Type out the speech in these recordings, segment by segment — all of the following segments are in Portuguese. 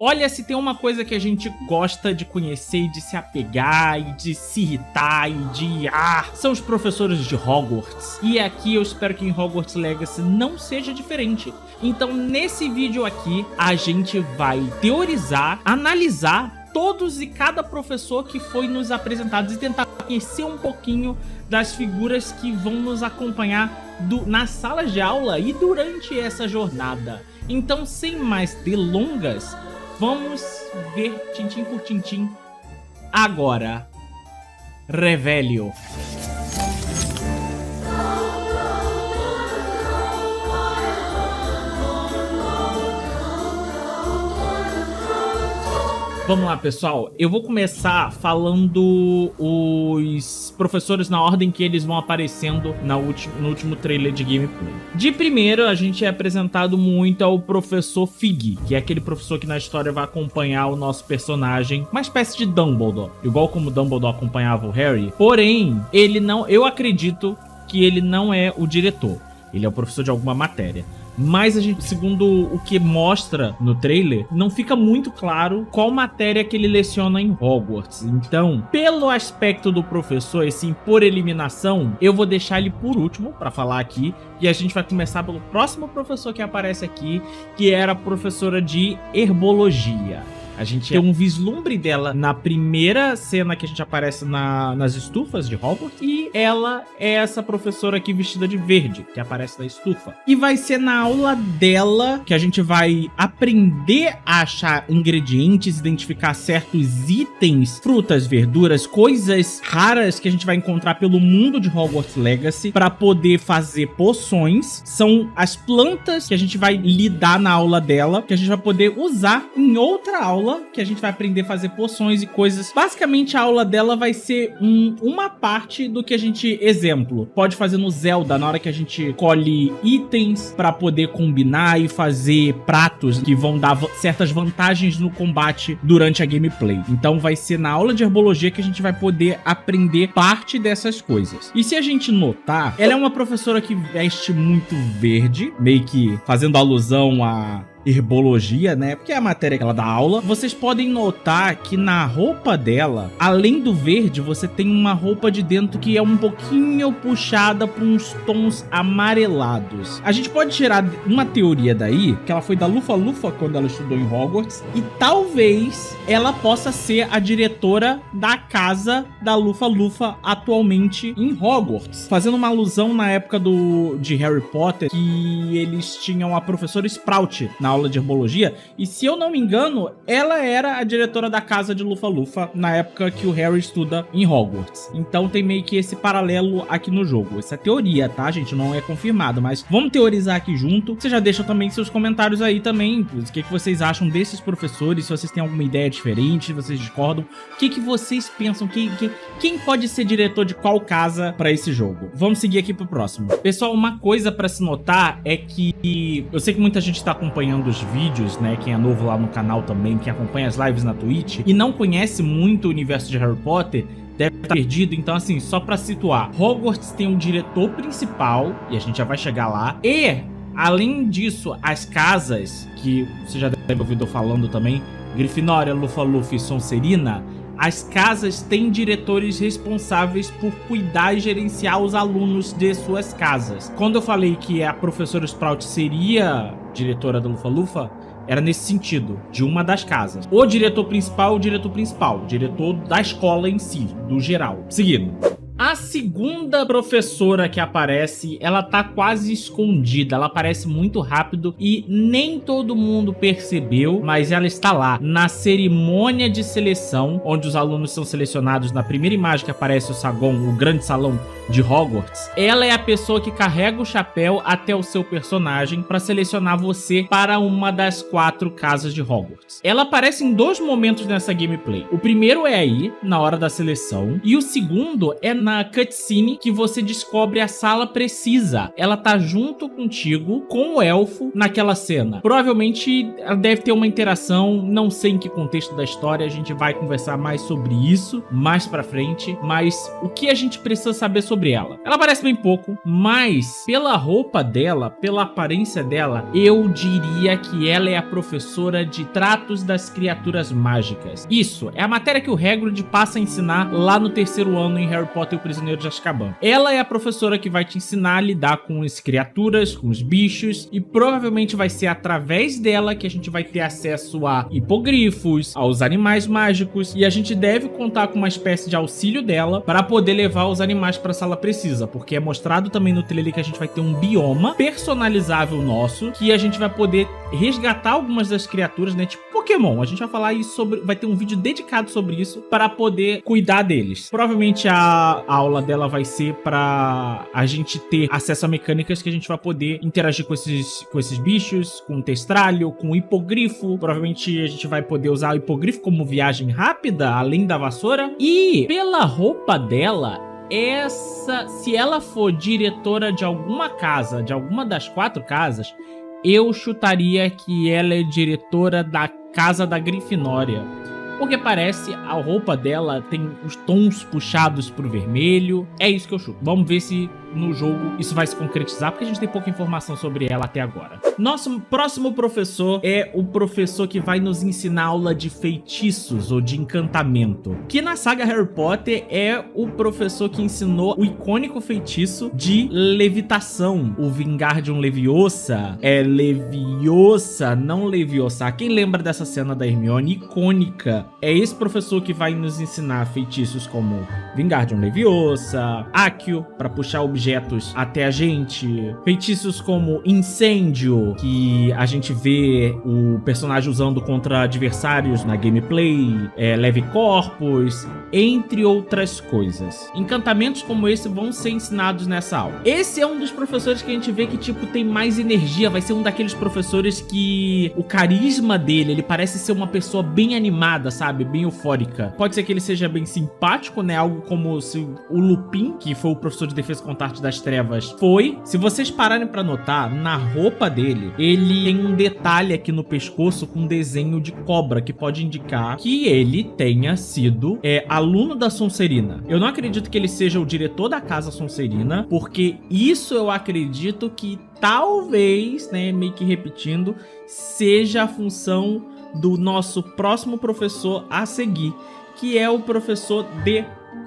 Olha, se tem uma coisa que a gente gosta de conhecer e de se apegar e de se irritar e de são os professores de Hogwarts. E aqui eu espero que em Hogwarts Legacy não seja diferente. Então nesse vídeo aqui a gente vai teorizar, analisar todos e cada professor que foi nos apresentado e tentar conhecer um pouquinho das figuras que vão nos acompanhar nas salas de aula e durante essa jornada. Então, sem mais delongas, vamos ver tintim por tintim agora. Revelio. Vamos lá, pessoal. Eu vou começar falando os professores na ordem que eles vão aparecendo no último trailer de gameplay. De primeiro, a gente é apresentado muito ao professor Fig, que é aquele professor que na história vai acompanhar o nosso personagem, uma espécie de Dumbledore, igual como Dumbledore acompanhava o Harry. Porém, ele não, eu acredito que ele não é o diretor. Ele é o professor de alguma matéria. Mas a gente, segundo o que mostra no trailer, não fica muito claro qual matéria que ele leciona em Hogwarts. Então, pelo aspecto do professor, assim, por eliminação, eu vou deixar ele por último pra falar aqui. E a gente vai começar pelo próximo professor que aparece aqui, que era a professora de herbologia. A gente tem um vislumbre dela na primeira cena que a gente aparece nas estufas de Hogwarts. E ela é essa professora aqui vestida de verde, que aparece na estufa. E vai ser na aula dela que a gente vai aprender a achar ingredientes, identificar certos itens, frutas, verduras, coisas raras que a gente vai encontrar pelo mundo de Hogwarts Legacy para poder fazer poções. São as plantas que a gente vai lidar na aula dela, que a gente vai poder usar em outra aula, que a gente vai aprender a fazer poções e coisas. Basicamente a aula dela vai ser uma parte do que a gente, exemplo, pode fazer no Zelda, na hora que a gente colhe itens pra poder combinar e fazer pratos que vão dar certas vantagens no combate durante a gameplay. Então vai ser na aula de herbologia que a gente vai poder aprender parte dessas coisas. E se a gente notar, ela é uma professora que veste muito verde, meio que fazendo alusão a herbologia, né? Porque é a matéria que ela dá aula. Vocês podem notar que na roupa dela, além do verde, você tem uma roupa de dentro que é um pouquinho puxada por uns tons amarelados. A gente pode tirar uma teoria daí, que ela foi da Lufa-Lufa quando ela estudou em Hogwarts, e talvez ela possa ser a diretora da casa da Lufa-Lufa atualmente em Hogwarts, fazendo uma alusão na época de Harry Potter, que eles tinham a professora Sprout na aula de herbologia, e se eu não me engano, ela era a diretora da casa de Lufa-Lufa na época que o Harry estuda em Hogwarts. Então tem meio que esse paralelo aqui no jogo. Essa é teoria, tá, gente? Não é confirmado, mas vamos teorizar aqui junto. Você já deixa também seus comentários aí também, o que vocês acham desses professores, se vocês têm alguma ideia diferente, se vocês discordam, o que vocês pensam, quem pode ser diretor de qual casa pra esse jogo. Vamos seguir aqui pro próximo. Pessoal, uma coisa pra se notar é que eu sei que muita gente tá acompanhando os vídeos, né, quem é novo lá no canal também, quem acompanha as lives na Twitch e não conhece muito o universo de Harry Potter, deve estar perdido. Então assim, só pra situar, Hogwarts tem um diretor principal, e a gente já vai chegar lá, e além disso, as casas, que você já deve ter ouvido falando também, Grifinória, Lufa-Lufa e Sonserina, as casas têm diretores responsáveis por cuidar e gerenciar os alunos de suas casas. Quando eu falei que a professora Sprout seria diretora da Lufa-Lufa, era nesse sentido, de uma das casas. O diretor principal, o diretor da escola em si, do geral. Seguindo. A segunda professora que aparece, ela tá quase escondida, ela aparece muito rápido e nem todo mundo percebeu, mas ela está lá, na cerimônia de seleção, onde os alunos são selecionados. Na primeira imagem que aparece o saguão, o grande salão de Hogwarts, ela é a pessoa que carrega o chapéu até o seu personagem para selecionar você para uma das 4 casas de Hogwarts. Ela aparece em 2 momentos nessa gameplay. O primeiro é aí, na hora da seleção, e o segundo é na uma cutscene que você descobre a sala precisa. Ela tá junto contigo, com o elfo, naquela cena. Provavelmente ela deve ter uma interação, não sei em que contexto da história, a gente vai conversar mais sobre isso mais pra frente, mas o que a gente precisa saber sobre ela? Ela parece bem pouco, mas pela roupa dela, pela aparência dela, eu diria que ela é a professora de tratos das criaturas mágicas. Isso, é a matéria que o Hagrid passa a ensinar lá no terceiro ano em Harry Potter e o Prisioneiro de Azkaban. Ela é a professora que vai te ensinar a lidar com as criaturas, com os bichos, e provavelmente vai ser através dela que a gente vai ter acesso a hipogrifos, aos animais mágicos, e a gente deve contar com uma espécie de auxílio dela para poder levar os animais para a sala precisa, porque é mostrado também no trailer que a gente vai ter um bioma personalizável nosso, que a gente vai poder resgatar algumas das criaturas, né, tipo Pokémon. A gente vai falar isso sobre, vai ter um vídeo dedicado sobre isso para poder cuidar deles. Provavelmente a aula dela vai ser para a gente ter acesso a mecânicas que a gente vai poder interagir com esses bichos, com o testralho, com o hipogrifo. Provavelmente a gente vai poder usar o hipogrifo como viagem rápida, além da vassoura. E pela roupa dela, se ela for diretora de alguma casa, de alguma das 4 casas, eu chutaria que ela é diretora da Casa da Grifinória. Porque parece, a roupa dela tem os tons puxados pro vermelho. É isso que eu chuto. Vamos ver se no jogo isso vai se concretizar, porque a gente tem pouca informação sobre ela até agora. Nosso próximo professor é o professor que vai nos ensinar aula de feitiços ou de encantamento, que na saga Harry Potter é o professor que ensinou o icônico feitiço de levitação, o Wingardium Leviosa. É Leviosa, não Leviosa. Quem lembra dessa cena da Hermione icônica? É esse professor que vai nos ensinar feitiços como Wingardium Leviosa, Accio, para puxar objetos até a gente, feitiços como incêndio, que a gente vê o personagem usando contra adversários na gameplay, leve corpos, entre outras coisas. Encantamentos como esse vão ser ensinados nessa aula. Esse é um dos professores que a gente vê que tipo tem mais energia, vai ser um daqueles professores que o carisma dele, ele parece ser uma pessoa bem animada, sabe, bem eufórica. Pode ser que ele seja bem simpático, né, algo como se o Lupin, que foi o professor de defesa contra a arte das trevas, foi. Se vocês pararem pra notar, na roupa dele, ele tem um detalhe aqui no pescoço com um desenho de cobra, que pode indicar que ele tenha sido aluno da Sonserina. Eu não acredito que ele seja o diretor da Casa Sonserina, porque isso eu acredito que talvez, né, meio que repetindo, seja a função do nosso próximo professor a seguir, que é o professor de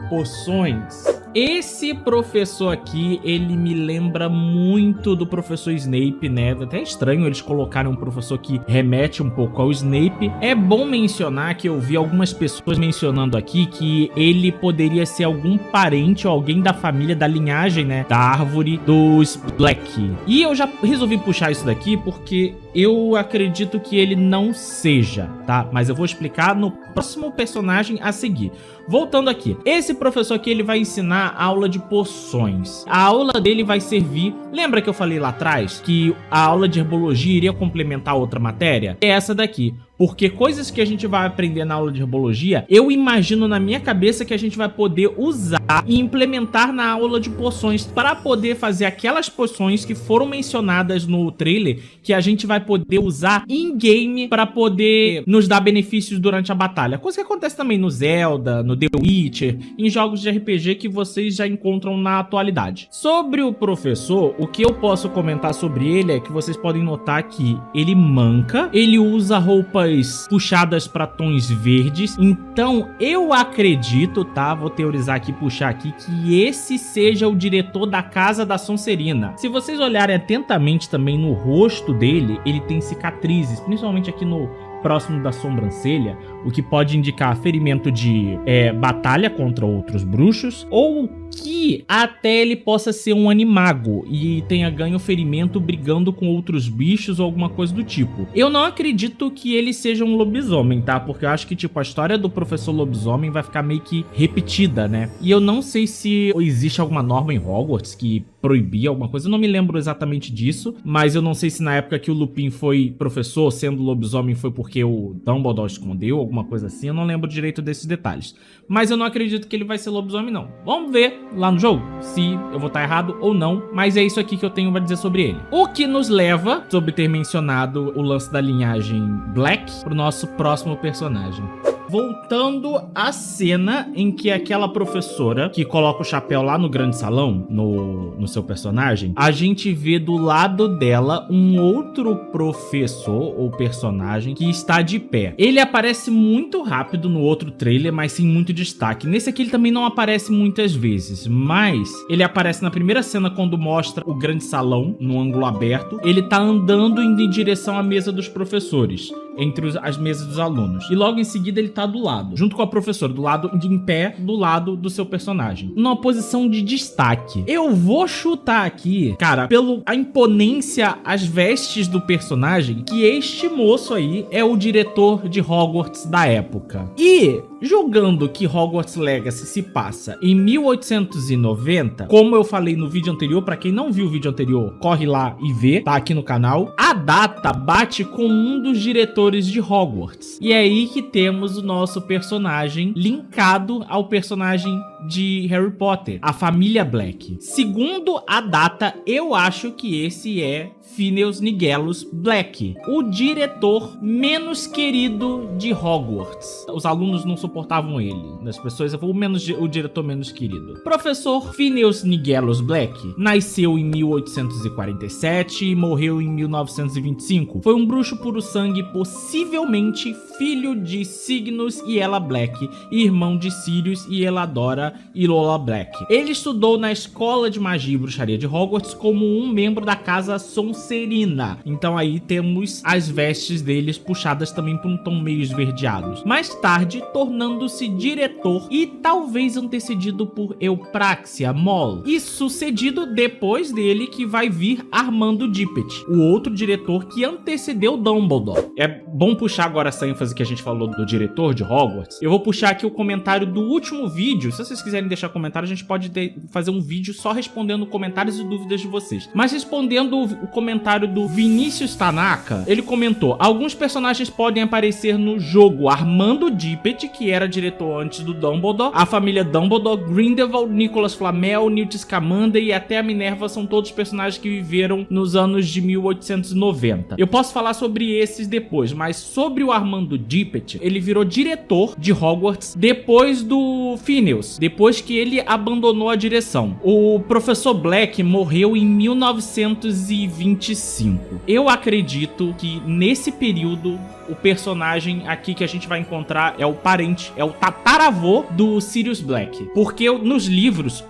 poções. Esse professor aqui, ele me lembra muito do professor Snape, né? É até estranho eles colocarem um professor que remete um pouco ao Snape. É bom mencionar que eu vi algumas pessoas mencionando aqui que ele poderia ser algum parente ou alguém da família, da linhagem, né? Da árvore dos Black. E eu já resolvi puxar isso daqui porque eu acredito que ele não seja, tá? Mas eu vou explicar no próximo personagem a seguir. Voltando aqui, esse professor aqui, ele vai ensinar a aula de poções. A aula dele vai servir... Lembra que eu falei lá atrás que a aula de herbologia iria complementar outra matéria? É essa daqui. Porque coisas que a gente vai aprender na aula de herbologia, eu imagino na minha cabeça que a gente vai poder usar e implementar na aula de poções para poder fazer aquelas poções que foram mencionadas no trailer, que a gente vai poder usar in-game para poder nos dar benefícios durante a batalha. Coisa que acontece também no Zelda, no The Witcher, em jogos de RPG que vocês já encontram na atualidade. Sobre o professor, o que eu posso comentar sobre ele é que vocês podem notar que ele manca, ele usa roupas puxadas para tons verdes, então eu acredito, tá, vou teorizar aqui, puxar aqui, que esse seja o diretor da Casa da Sonserina. Se vocês olharem atentamente também no rosto dele, ele tem cicatrizes, principalmente aqui no próximo da sobrancelha, o que pode indicar ferimento de batalha contra outros bruxos, ou que até ele possa ser um animago e tenha ganho ferimento brigando com outros bichos ou alguma coisa do tipo. Eu não acredito que ele seja um lobisomem, tá? Porque eu acho que, tipo, a história do professor lobisomem vai ficar meio que repetida, né? E eu não sei se existe alguma norma em Hogwarts que proibia alguma coisa, eu não me lembro exatamente disso, mas eu não sei se na época que o Lupin foi professor, sendo lobisomem, foi porque o Dumbledore escondeu alguma alguma coisa assim. Eu não lembro direito desses detalhes. Mas eu não acredito que ele vai ser lobisomem, não. Vamos ver lá no jogo se eu vou estar errado ou não. Mas é isso aqui que eu tenho pra dizer sobre ele. O que nos leva, sobre ter mencionado o lance da linhagem Black, pro nosso próximo personagem. Voltando à cena em que aquela professora que coloca o chapéu lá no grande salão, no seu personagem, a gente vê do lado dela um outro professor ou personagem que está de pé. Ele aparece muito rápido no outro trailer, mas sem muito destaque. Nesse aqui ele também não aparece muitas vezes, mas ele aparece na primeira cena quando mostra o grande salão no ângulo aberto. Ele tá andando indo em direção à mesa dos professores, entre as mesas dos alunos. E logo em seguida ele tá do lado, junto com a professora, em pé, do lado do seu personagem, numa posição de destaque. Eu vou chutar aqui, cara, a imponência, as vestes do personagem, que este moço aí é o diretor de Hogwarts da época. E, julgando que Hogwarts Legacy se passa em 1890, como eu falei no vídeo anterior, pra quem não viu o vídeo anterior, corre lá e vê, tá aqui no canal, a data bate com um dos diretores de Hogwarts. E é aí que temos o nosso personagem linkado ao personagem de Harry Potter, a família Black. Segundo a data, eu acho que esse é Phineas Nigellus Black, o diretor menos querido de Hogwarts. Os alunos não suportavam ele, as pessoas, o diretor menos querido. Professor Phineas Nigellus Black nasceu em 1847 e morreu em 1925. Foi um bruxo puro sangue, possivelmente filho de Cygnus e Ella Black, e irmão de Sirius e Eladora e Lola Black. Ele estudou na Escola de Magia e Bruxaria de Hogwarts como um membro da Casa Sonserina. Então aí temos as vestes deles puxadas também por um tom meio esverdeado. Mais tarde, tornando-se diretor e talvez antecedido por Eupraxia Moll. E sucedido depois dele que vai vir Armando Dippet, o outro diretor que antecedeu Dumbledore. É bom puxar agora essa ênfase que a gente falou do diretor de Hogwarts. Eu vou puxar aqui o comentário do último vídeo. Se vocês quiserem deixar comentário, a gente pode fazer um vídeo só respondendo comentários e dúvidas de vocês. Mas respondendo o comentário do Vinícius Tanaka, ele comentou: alguns personagens podem aparecer no jogo. Armando Dippet, que era diretor antes do Dumbledore, a família Dumbledore, Grindelwald, Nicolas Flamel, Newt Scamander e até a Minerva são todos personagens que viveram nos anos de 1890. Eu posso falar sobre esses depois, mas sobre o Armando Dippet, ele virou diretor de Hogwarts depois do Phineas, depois que ele abandonou a direção. O professor Black morreu em 1925. Eu acredito que nesse período o personagem aqui que a gente vai encontrar é o parente, é o tataravô do Sirius Black. Porque nos livros,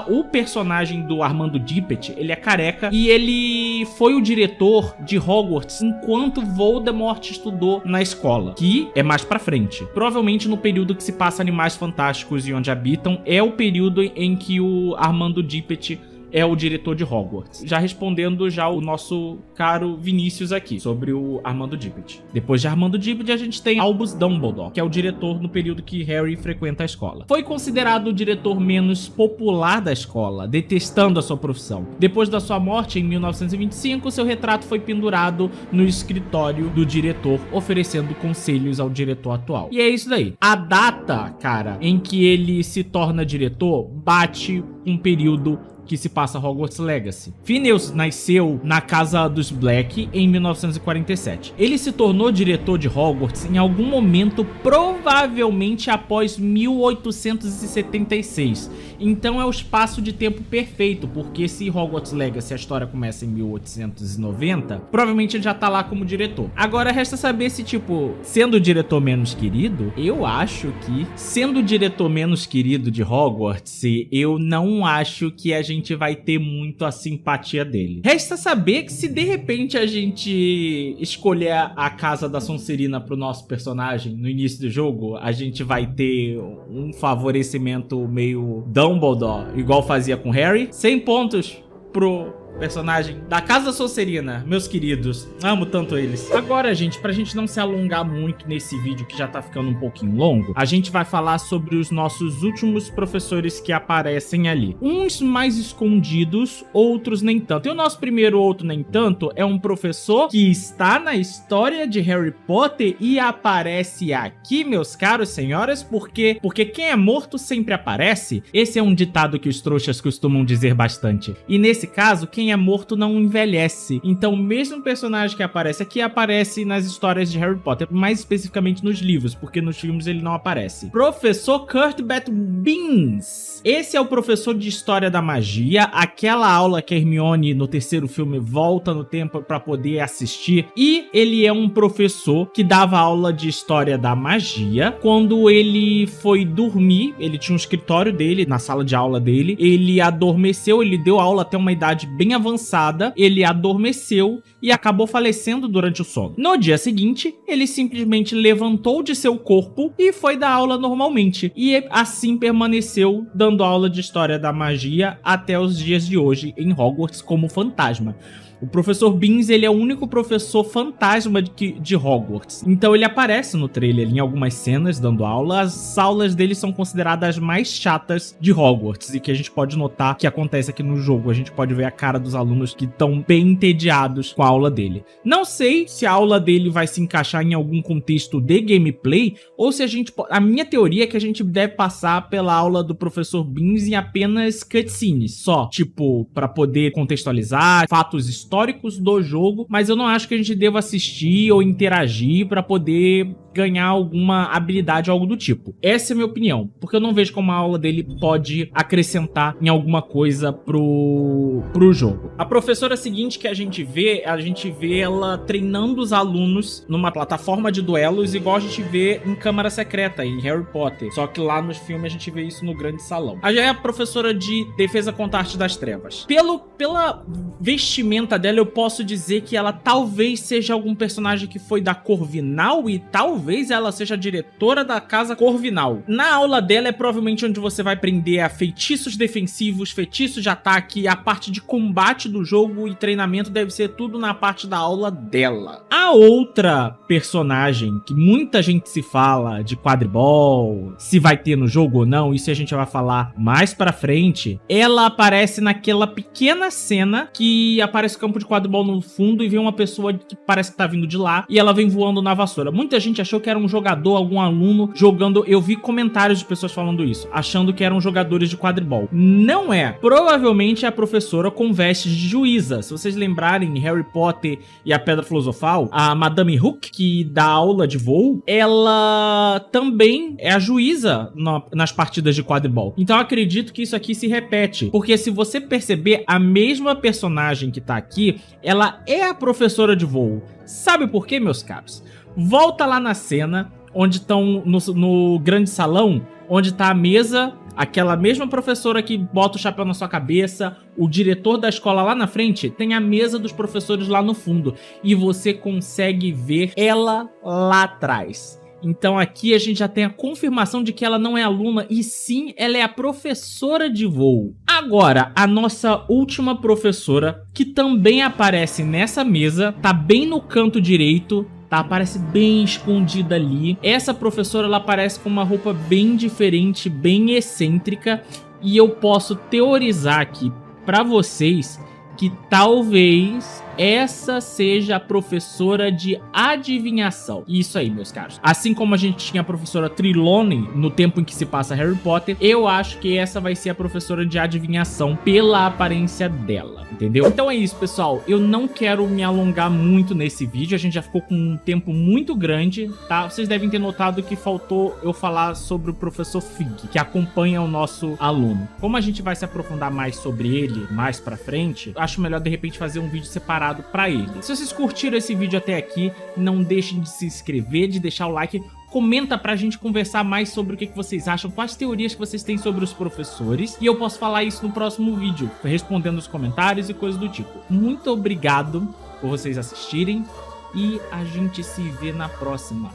o personagem do Armando Dippet, ele é careca e ele foi o diretor de Hogwarts enquanto Voldemort estudou na escola, que é mais pra frente. Provavelmente no período que se passa Animais Fantásticos e Onde Habitam, é o período em que o Armando Dippet é o diretor de Hogwarts. Já respondendo o nosso caro Vinícius aqui, sobre o Armando Dippet. Depois de Armando Dippet, a gente tem Albus Dumbledore, que é o diretor no período que Harry frequenta a escola. Foi considerado o diretor menos popular da escola, detestando a sua profissão. Depois da sua morte, em 1925, seu retrato foi pendurado no escritório do diretor, oferecendo conselhos ao diretor atual. E é isso daí. A data, cara, em que ele se torna diretor, bate um período que se passa Hogwarts Legacy. Phineas nasceu na casa dos Black em 1947. Ele se tornou diretor de Hogwarts em algum momento, provavelmente após 1876. Então é o espaço de tempo perfeito, porque se Hogwarts Legacy a história começa em 1890, provavelmente ele já tá lá como diretor. Agora resta saber se, tipo, sendo o diretor menos querido, eu acho que, sendo o diretor menos querido de Hogwarts, eu não acho que a gente vai ter muito a simpatia dele. Resta saber que se de repente a gente escolher a casa da Sonserina pro nosso personagem no início do jogo, a gente vai ter um favorecimento meio Dumbledore, igual fazia com Harry. 100 pontos pro personagem da Casa Sonserina, meus queridos. Amo tanto eles. Agora, gente, pra gente não se alongar muito nesse vídeo que já tá ficando um pouquinho longo, a gente vai falar sobre os nossos últimos professores que aparecem ali. Uns mais escondidos, outros nem tanto. E o nosso primeiro outro nem tanto é um professor que está na história de Harry Potter e aparece aqui, meus caros senhoras, porque quem é morto sempre aparece. Esse é um ditado que os trouxas costumam dizer bastante. E nesse caso, quem é morto não envelhece. Então, o mesmo personagem que aparece aqui aparece nas histórias de Harry Potter, mais especificamente nos livros, porque nos filmes ele não aparece. Professor Cuthbert Binns. Esse é o professor de História da Magia, aquela aula que a Hermione no terceiro filme volta no tempo para poder assistir. E ele é um professor que dava aula de História da Magia. Quando ele foi dormir, ele tinha um escritório dele, na sala de aula dele, ele adormeceu, ele deu aula até uma idade bem avançada, ele adormeceu e acabou falecendo durante o sono. No dia seguinte, ele simplesmente levantou de seu corpo e foi dar aula normalmente, e assim permaneceu dando aula de História da Magia até os dias de hoje em Hogwarts como fantasma. O professor Binns, ele é o único professor fantasma de Hogwarts. Então ele aparece no trailer em algumas cenas dando aula. As aulas dele são consideradas as mais chatas de Hogwarts e que a gente pode notar que acontece aqui no jogo. A gente pode ver a cara dos alunos que estão bem entediados com a aula dele. Não sei se a aula dele vai se encaixar em algum contexto de gameplay ou se a gente... A minha teoria é que a gente deve passar pela aula do professor Binns em apenas cutscenes, só. Tipo, para poder contextualizar fatos históricos do jogo, mas eu não acho que a gente deva assistir ou interagir para poder ganhar alguma habilidade ou algo do tipo. Essa é a minha opinião, porque eu não vejo como a aula dele pode acrescentar em alguma coisa pro jogo. A professora seguinte que a gente vê ela treinando os alunos numa plataforma de duelos, igual a gente vê em Câmara Secreta, em Harry Potter, só que lá nos filmes a gente vê isso no Grande Salão. A já é a professora de Defesa contra a Arte das Trevas. Pela vestimenta dela, eu posso dizer que ela talvez seja algum personagem que foi da Corvinal e talvez ela seja a diretora da Casa Corvinal. Na aula dela é provavelmente onde você vai aprender a feitiços defensivos, feitiços de ataque, a parte de combate do jogo e treinamento deve ser tudo na parte da aula dela. A outra personagem que muita gente se fala de quadribol, se vai ter no jogo ou não, isso a gente vai falar mais pra frente, ela aparece naquela pequena cena que aparece o campo de quadribol no fundo e vem uma pessoa que parece que tá vindo de lá e ela vem voando na vassoura. Muita gente achou que era um jogador, algum aluno jogando. Eu vi comentários de pessoas falando isso, achando que eram jogadores de quadribol. Não é. Provavelmente é a professora com vestes de juíza. Se vocês lembrarem, Harry Potter e a Pedra Filosofal, a Madame Hook, que dá aula de voo, ela também é a juíza nas partidas de quadribol. Então eu acredito que isso aqui se repete, porque se você perceber, a mesma personagem que tá aqui, ela é a professora de voo. Sabe por quê, meus caros? Volta lá na cena, onde estão no grande salão, onde tá a mesa, aquela mesma professora que bota o chapéu na sua cabeça, o diretor da escola lá na frente, tem a mesa dos professores lá no fundo, e você consegue ver ela lá atrás. Então aqui a gente já tem a confirmação de que ela não é aluna, e sim, ela é a professora de voo. Agora, a nossa última professora, que também aparece nessa mesa, tá bem no canto direito, tá? Aparece bem escondida ali. Essa professora, ela aparece com uma roupa bem diferente, bem excêntrica, e eu posso teorizar aqui pra vocês que talvez essa seja a professora de adivinhação. Isso aí, meus caros. Assim como a gente tinha a professora Trelawney no tempo em que se passa Harry Potter, eu acho que essa vai ser a professora de adivinhação pela aparência dela, entendeu? Então é isso, pessoal. Eu não quero me alongar muito nesse vídeo. A gente já ficou com um tempo muito grande, tá? Vocês devem ter notado que faltou eu falar sobre o professor Fig, que acompanha o nosso aluno. Como a gente vai se aprofundar mais sobre ele mais pra frente, acho melhor de repente fazer um vídeo separado pra ele. Se vocês curtiram esse vídeo até aqui, não deixem de se inscrever, de deixar o like, comenta pra gente conversar mais sobre o que vocês acham, quais teorias que vocês têm sobre os professores, e eu posso falar isso no próximo vídeo, respondendo os comentários e coisas do tipo. Muito obrigado por vocês assistirem e a gente se vê na próxima.